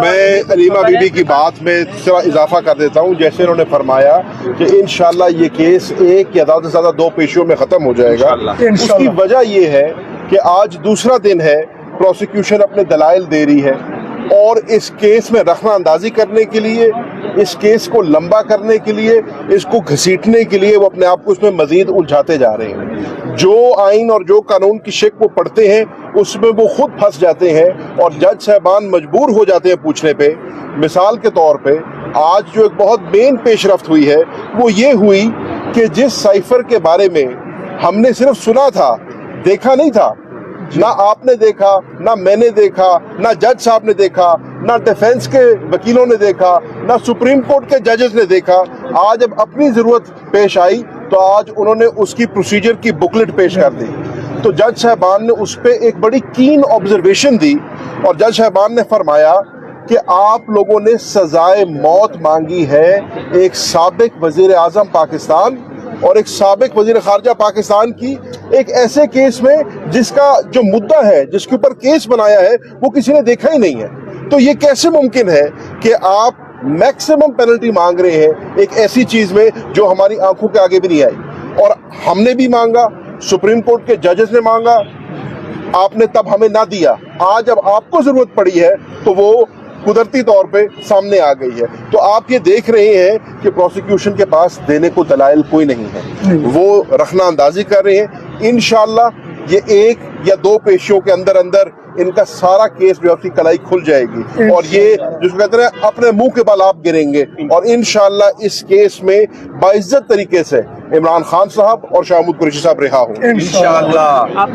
میں Alima be be کی بات میں تھوڑا اضافہ کر دیتا ہوں. جیسے انہوں نے فرمایا کہ انشاءاللہ یہ کیس ایک یا زیادہ سے زیادہ 2 پیشیوں میں ختم ہو جائے گا. اس کی وجہ یہ ہے کہ آج دوسرا دن ہے, پروسیکیوشن اپنے دلائل دے رہی ہے, اور اس کیس میں رخنہ اندازی کرنے کے لیے, اس کیس کو لمبا کرنے کے لیے, اس کو گھسیٹنے کے لیے وہ اپنے آپ کو اس میں مزید الجھاتے جا رہے ہیں. جو آئین اور جو قانون کی شک وہ پڑھتے ہیں اس میں وہ خود پھنس جاتے ہیں, اور جج صاحبان مجبور ہو جاتے ہیں پوچھنے پہ. مثال کے طور پہ آج جو ایک بہت مین پیش رفت ہوئی ہے وہ یہ ہوئی کہ جس سائفر کے بارے میں ہم نے صرف سنا تھا, دیکھا نہیں تھا, نہ آپ نے دیکھا, نہ میں نے دیکھا, نہ جج صاحب نے دیکھا, نہ ڈیفینس کے وکیلوں نے دیکھا, نہ سپریم کورٹ کے ججز نے دیکھا. آج اب اپنی ضرورت پیش آئی تو آج انہوں نے اس کی پروسیجر کی بکلٹ پیش کر دی. تو جج صاحبان نے اس پہ ایک بڑی کین آبزرویشن دی, اور جج صاحبان نے فرمایا کہ آپ لوگوں نے سزائے موت مانگی ہے ایک سابق وزیر اعظم پاکستان اور ایک سابق وزیر خارجہ پاکستان کی, ایک ایسے کیس میں جس کا جو مدعا ہے, جس کے اوپر کیس بنایا ہے, وہ کسی نے دیکھا ہی نہیں ہے. تو یہ کیسے ممکن ہے کہ آپ میکسیمم پینلٹی مانگ رہے ہیں ایک ایسی چیز میں جو ہماری آنکھوں کے آگے بھی نہیں آئی؟ اور ہم نے بھی مانگا, سپریم کورٹ کے ججز نے مانگا, آپ نے تب ہمیں نہ دیا. آج جب آپ کو ضرورت پڑی ہے تو وہ قدرتی طور پہ سامنے آ گئی ہے. تو آپ یہ دیکھ رہے ہیں کہ پروسیکیوشن کے پاس دینے کو دلائل کوئی نہیں ہے, وہ رخنہ اندازی کر رہے ہیں. انشاءاللہ یہ 1 یا 2 پیشیوں کے اندر اندر ان کا سارا کیس جو ہے اس کی کلائی کھل جائے گی, اور یہ جس کو کہتے ہیں اپنے منہ کے بل آپ گریں گے. اور انشاءاللہ اس کیس میں باعزت طریقے سے عمران خان صاحب اور شاہ محمود قریشی صاحب رہا ہوں انشاءاللہ.